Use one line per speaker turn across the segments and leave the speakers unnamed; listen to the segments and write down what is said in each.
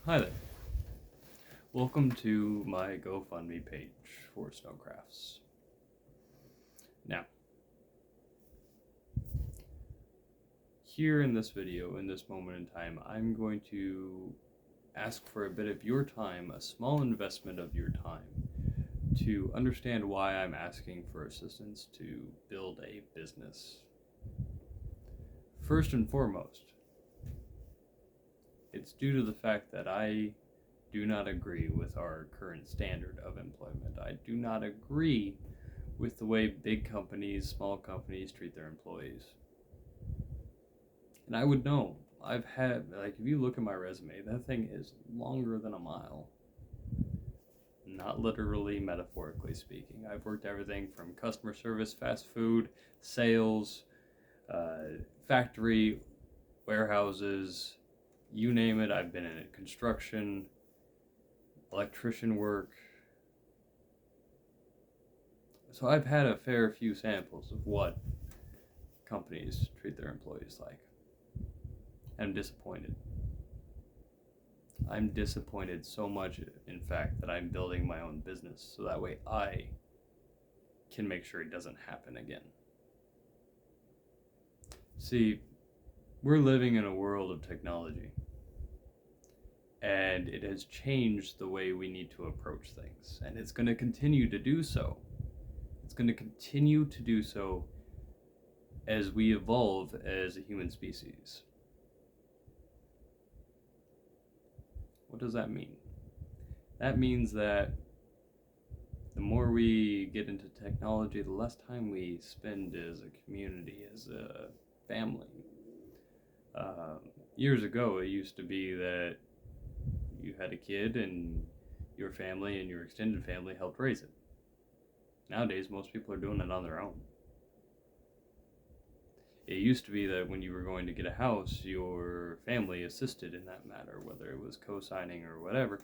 Hi there. Welcome to my GoFundMe page for Stonecrafts. Now, here in this video, in this moment in time, I'm going to ask for a bit of your time, a small investment of your time, to understand why I'm asking for assistance to build a business. First and foremost, it's due to the fact that I do not agree with our current standard of employment. I do not agree with the way big companies, small companies treat their employees. And I would know. If you look at my resume, that thing is longer than a mile. Not literally, metaphorically speaking. I've worked everything from customer service, fast food, sales, factory, warehouses, you name it. I've been in it. Construction, electrician work. So I've had a fair few samples of what companies treat their employees like. I'm disappointed. I'm disappointed so much, in fact, that I'm building my own business so that way I can make sure it doesn't happen again. See, we're living in a world of technology, and it has changed the way we need to approach things, and it's going to continue to do so. It's going to continue to do so as we evolve as a human species. What does that mean? That means that the more we get into technology, the less time we spend as a community, as a family. Years ago, it used to be that you had a kid and your family and your extended family helped raise it. Nowadays, most people are doing it on their own. It used to be that when you were going to get a house, your family assisted in that matter, whether it was co-signing or whatever.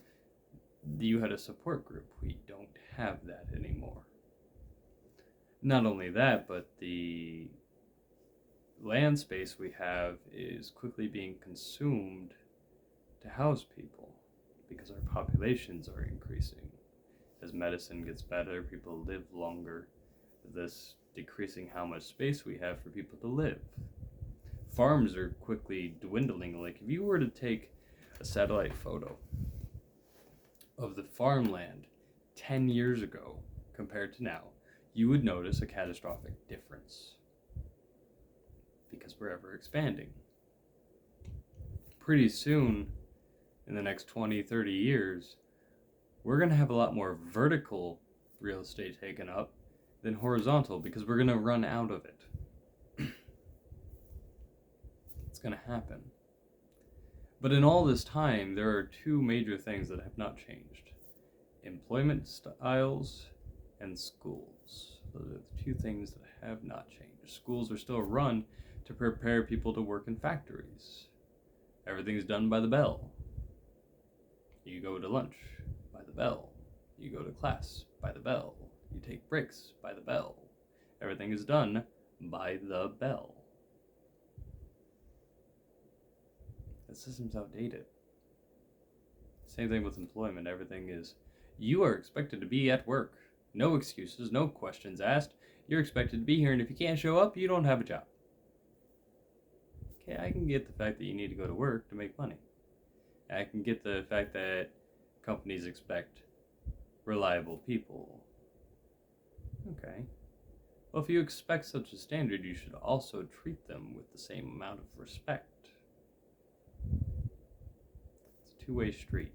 You had a support group. We don't have that anymore. Not only that, but the land space we have is quickly being consumed to house people because our populations are increasing. As medicine gets better, people live longer. This decreasing how much space we have for people to live. Farms are quickly dwindling. Like if you were to take a satellite photo of the farmland 10 years ago compared to now, you would notice a catastrophic difference because we're ever expanding. Pretty soon, in the next 20, 30 years, we're going to have a lot more vertical real estate taken up than horizontal because we're going to run out of it. It's going to happen. But in all this time, there are two major things that have not changed. Employment styles and schools. Those are the two things that have not changed. Schools are still run to prepare people to work in factories. Everything's done by the bell. You go to lunch by the bell. You go to class by the bell. You take breaks by the bell. Everything is done by the bell. The system's outdated. Same thing with employment. Everything is, you are expected to be at work. No excuses, no questions asked. You're expected to be here, and if you can't show up, you don't have a job. Okay, I can get the fact that you need to go to work to make money. I can get the fact that companies expect reliable people. Okay. Well, if you expect such a standard, you should also treat them with the same amount of respect. It's a two-way street.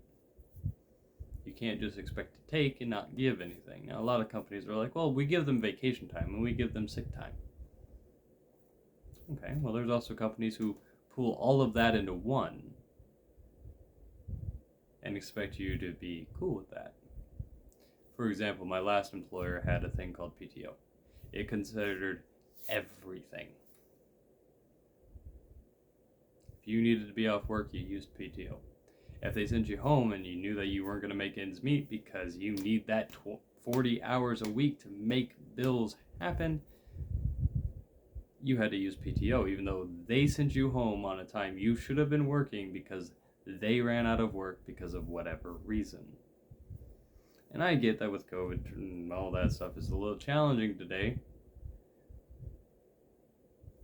You can't just expect to take and not give anything. Now, a lot of companies are like, well, we give them vacation time and we give them sick time. Okay, well, there's also companies who pool all of that into one and expect you to be cool with that. For example, my last employer had a thing called PTO. It considered everything. If you needed to be off work, you used PTO. If they sent you home and you knew that you weren't going to make ends meet because you need that 40 hours a week to make bills happen, you had to use PTO, even though they sent you home on a time you should have been working because They ran out of work because of whatever reason. And I get that with COVID and all that stuff is a little challenging today.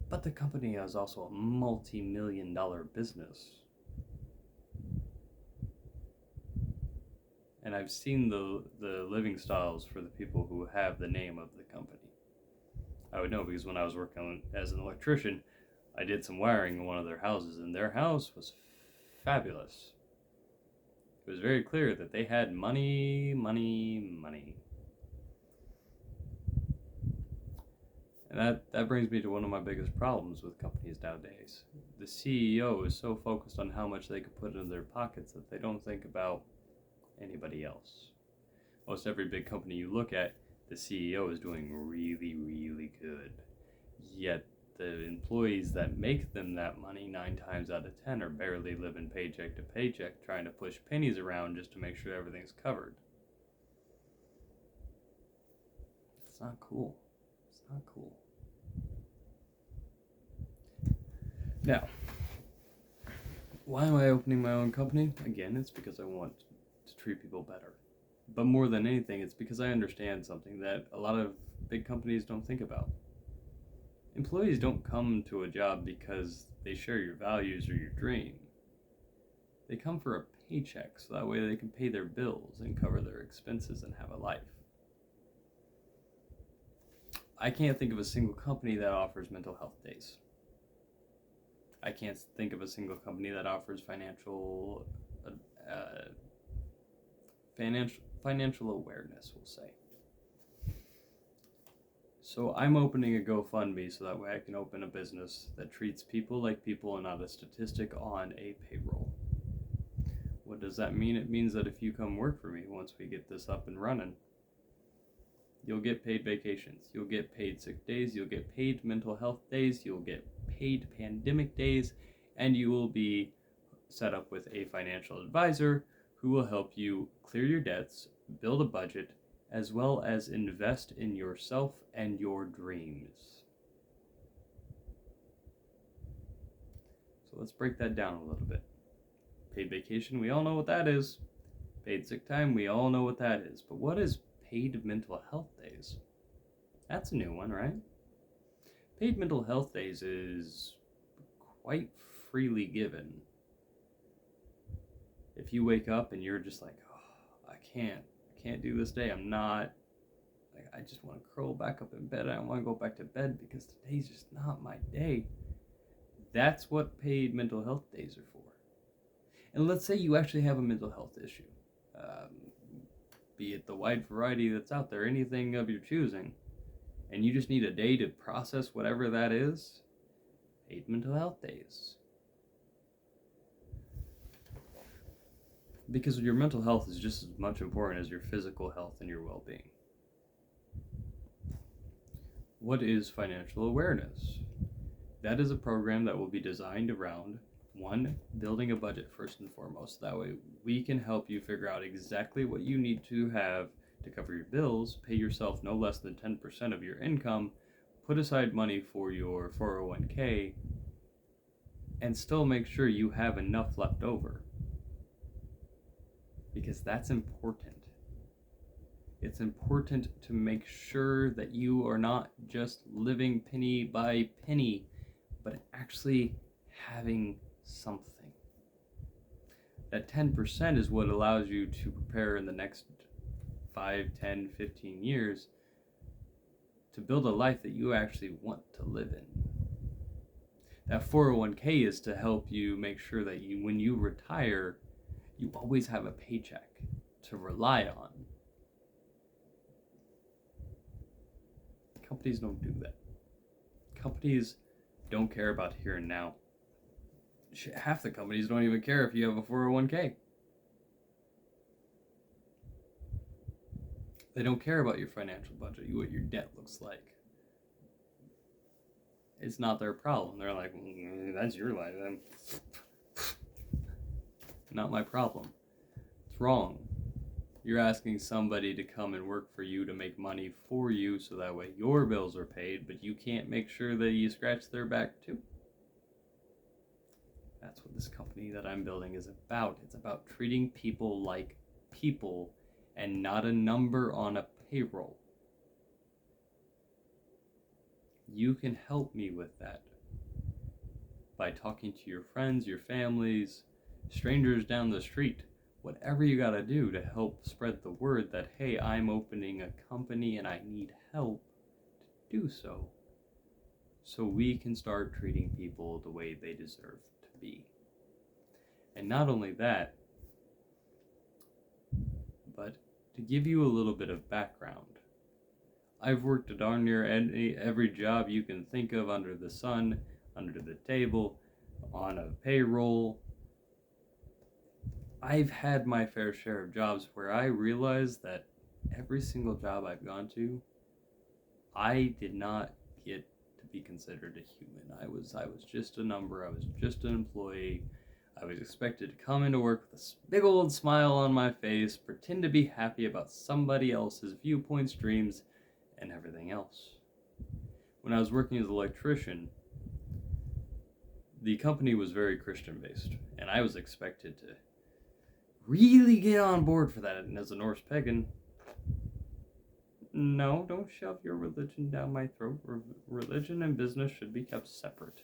But the company is also a multi-million-dollar business. And I've seen the living styles for the people who have the name of the company. I would know because when I was working as an electrician, I did some wiring in one of their houses, and their house was fabulous. It was very clear that they had money, money, money. And that brings me to one of my biggest problems with companies nowadays. The CEO is so focused on how much they can put in their pockets that they don't think about anybody else. Most every big company you look at, the CEO is doing really, really good. Yet the employees that make them that money 9 times out of 10 are barely living paycheck to paycheck, trying to push pennies around just to make sure everything's covered. It's not cool. It's not cool. Now, why am I opening my own company? Again, it's because I want to treat people better. But more than anything, it's because I understand something that a lot of big companies don't think about. Employees don't come to a job because they share your values or your dream. They come for a paycheck so that way they can pay their bills and cover their expenses and have a life. I can't think of a single company that offers mental health days. I can't think of a single company that offers financial awareness, we'll say. So I'm opening a GoFundMe so that way I can open a business that treats people like people and not a statistic on a payroll. What does that mean? It means that if you come work for me once we get this up and running, you'll get paid vacations, you'll get paid sick days, you'll get paid mental health days, you'll get paid pandemic days, and you will be set up with a financial advisor who will help you clear your debts, build a budget, as well as invest in yourself and your dreams. So let's break that down a little bit. Paid vacation, we all know what that is. Paid sick time, we all know what that is. But what is paid mental health days? That's a new one, right? Paid mental health days is quite freely given. If you wake up and you're just like, oh, I can't do this day. I just want to curl back up in bed. I don't want to go back to bed because today's just not my day. That's what paid mental health days are for. And let's say you actually have a mental health issue. Be it the wide variety that's out there, anything of your choosing, and you just need a day to process whatever that is, paid mental health days. Because your mental health is just as much important as your physical health and your well-being. What is financial awareness? That is a program that will be designed around, one, building a budget first and foremost. That way we can help you figure out exactly what you need to have to cover your bills, pay yourself no less than 10% of your income, put aside money for your 401k, and still make sure you have enough left over. Because that's important. It's important to make sure that you are not just living penny by penny, but actually having something. That 10% is what allows you to prepare in the next 5, 10, 15 years to build a life that you actually want to live in. That 401k is to help you make sure that when you retire, you always have a paycheck to rely on. Companies don't do that. Companies don't care about here and now. Half the companies don't even care if you have a 401k. They don't care about your financial budget, what your debt looks like. It's not their problem. They're like, that's your life. Not my problem. It's wrong. You're asking somebody to come and work for you to make money for you so that way your bills are paid, but you can't make sure that you scratch their back too. that's what this company that I'm building is about. It's about treating people like people and not a number on a payroll. You can help me with that by talking to your friends, your families, strangers down the street, whatever you gotta do to help spread the word that, hey, I'm opening a company and I need help to do so. So we can start treating people the way they deserve to be. And not only that, but to give you a little bit of background, I've worked a darn near every job you can think of under the sun, under the table, on a payroll. I've had my fair share of jobs where I realized that every single job I've gone to, I did not get to be considered a human. I was just a number. I was just an employee. I was expected to come into work with a big old smile on my face, pretend to be happy about somebody else's viewpoints, dreams, and everything else. When I was working as an electrician, the company was very Christian-based, and I was expected to really get on board for that. And as a Norse pagan, no, don't shove your religion down my throat. Religion and business should be kept separate.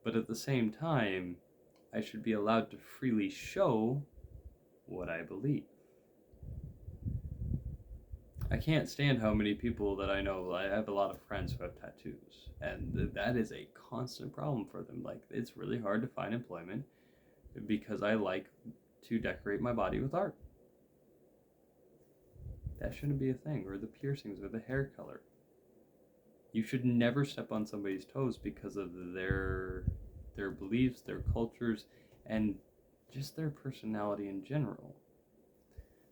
But at the same time, I should be allowed to freely show what I believe. I can't stand how many people that I know, I have a lot of friends who have tattoos, and that is a constant problem for them. Like, it's really hard to find employment because I like to decorate my body with art. That shouldn't be a thing. Or the piercings, or the hair color. You should never step on somebody's toes because of their beliefs, their cultures, and just their personality in general.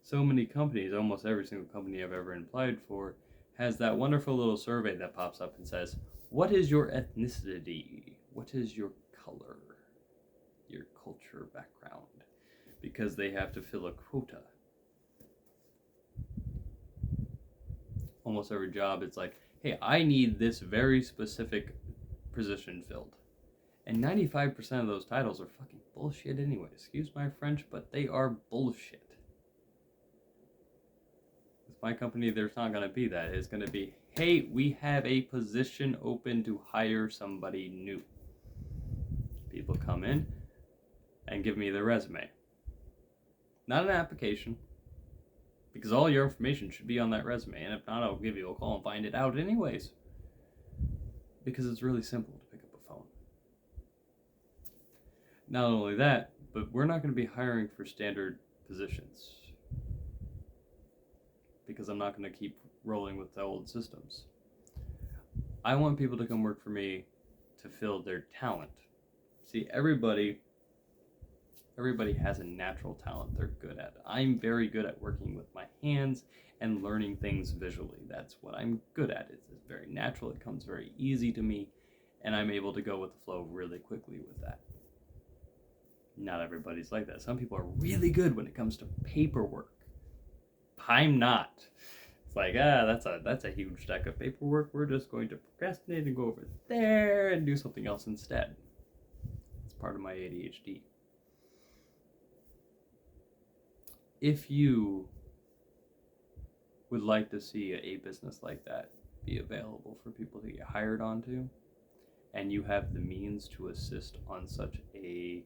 So many companies, almost every single company I've ever applied for, has that wonderful little survey that pops up and says, what is your ethnicity? What is your color? Your culture background? Because they have to fill a quota. Almost every job, it's like, hey, I need this very specific position filled. And 95% of those titles are fucking bullshit anyway. Excuse my French, but they are bullshit. With my company, there's not going to be that. It's going to be, hey, we have a position open to hire somebody new. People come in and give me their resume. Not an application. Because all your information should be on that resume. And if not, I'll give you a call and find it out anyways. Because it's really simple to pick up a phone. Not only that, but we're not going to be hiring for standard positions. Because I'm not going to keep rolling with the old systems. I want people to come work for me to fill their talent. See, everybody has a natural talent they're good at. I'm very good at working with my hands and learning things visually. That's what I'm good at. It's very natural. It comes very easy to me, and I'm able to go with the flow really quickly with that. Not everybody's like that. Some people are really good when it comes to paperwork. I'm not. It's like, that's a huge stack of paperwork. We're just going to procrastinate and go over there and do something else instead. It's part of my ADHD. If you would like to see a business like that be available for people to get hired onto, and you have the means to assist on such a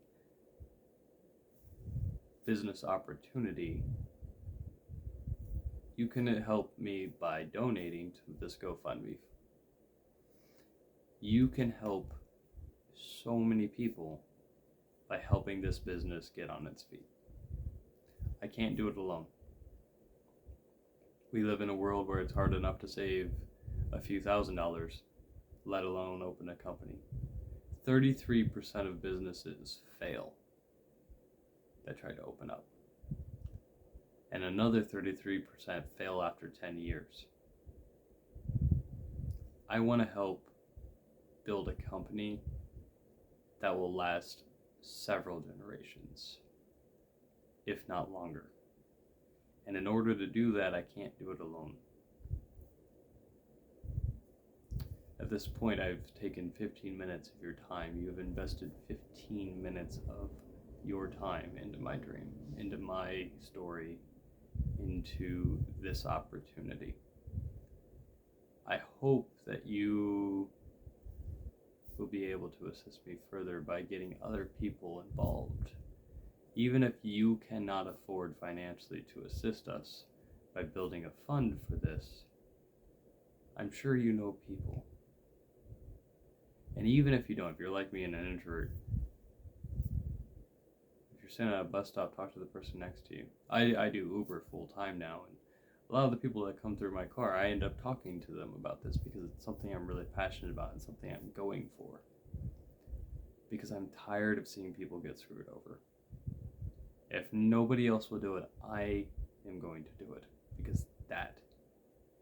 business opportunity, you can help me by donating to this GoFundMe. You can help so many people by helping this business get on its feet. I can't do it alone. We live in a world where it's hard enough to save a few $1,000s, let alone open a company. 33% of businesses fail that try to open up. And another 33% fail after 10 years. I want to help build a company that will last several generations, if not longer. And in order to do that, I can't do it alone. At this point, I've taken 15 minutes of your time. You have invested 15 minutes of your time into my dream, into my story, into this opportunity. I hope that you will be able to assist me further by getting other people involved. Even if you cannot afford financially to assist us by building a fund for this, I'm sure you know people. And even if you don't, if you're like me and an introvert, if you're sitting at a bus stop, talk to the person next to you. I do Uber full time now, and a lot of the people that come through my car, I end up talking to them about this because it's something I'm really passionate about and something I'm going for. Because I'm tired of seeing people get screwed over. If nobody else will do it, I am going to do it, because that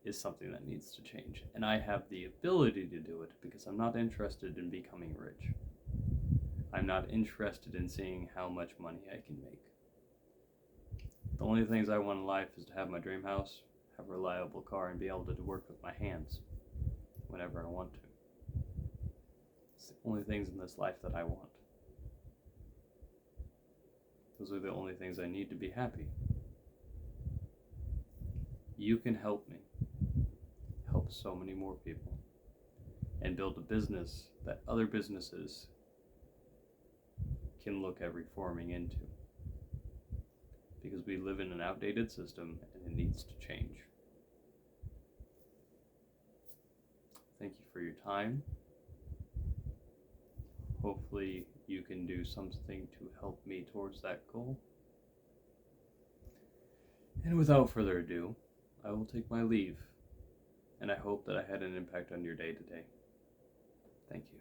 is something that needs to change. And I have the ability to do it because I'm not interested in becoming rich. I'm not interested in seeing how much money I can make. The only things I want in life is to have my dream house, have a reliable car, and be able to work with my hands whenever I want to. It's the only things in this life that I want. Those are the only things I need to be happy. You can help me, help so many more people, and build a business that other businesses can look at reforming into. Because we live in an outdated system and it needs to change. Thank you for your time. Hopefully you can do something to help me towards that goal. And without further ado, I will take my leave, and I hope that I had an impact on your day today. Thank you.